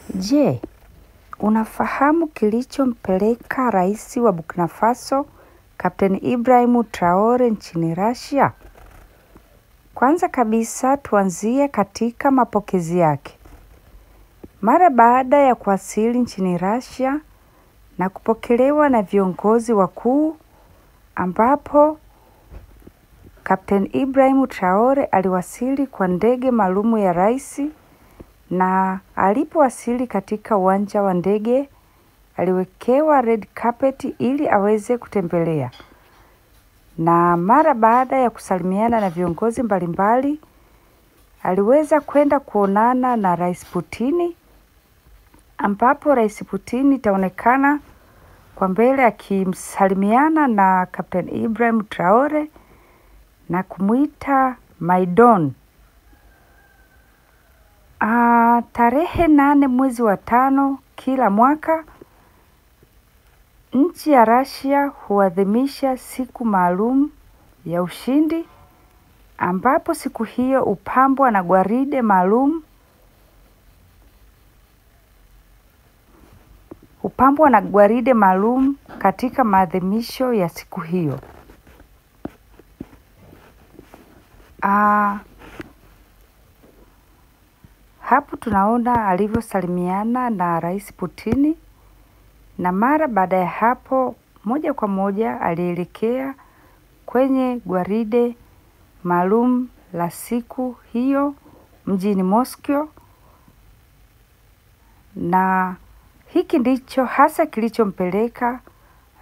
Je, unafahamu kilichompeleka rais wa Burkina Faso, Kapteni Ibrahim Traore nchini Russia? Kwanza kabisa tuanzie katika mapokezi yake. Mara baada ya kuwasili nchini Russia na kupokelewa na viongozi wakuu, ambapo Kapteni Ibrahim Traore aliwasili kwa ndege maalumu ya rais, na alipowasili katika uwanja wa ndege aliwekewa red carpet ili aweze kutembelea. Na mara baada ya kusalimiana na viongozi mbalimbali, aliweza kwenda kuonana na Rais Putin, ambapo Rais Putin itaonekana kwa mbele akimsalimiana na Kapteni Ibrahim Traore na kumuita Maidon. Tarehe 8 mwezi wa 5 kila mwaka, nchi ya Russia huadhimisha siku maalum ya ushindi, ambapo siku hiyo hupambwa na gwaride maalum katika maadhimisho ya siku hiyo. Hapo tunaona alivyosalimiana na Rais Putin, na mara baada ya hapo moja kwa moja alielekea kwenye gwaride maalum la siku hiyo mjini Moscow, na hiki ndicho hasa kilichompeleka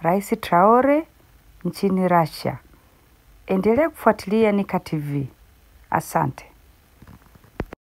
Rais Traore nchini Russia. Endelea kufuatilia Nika TV. Asante.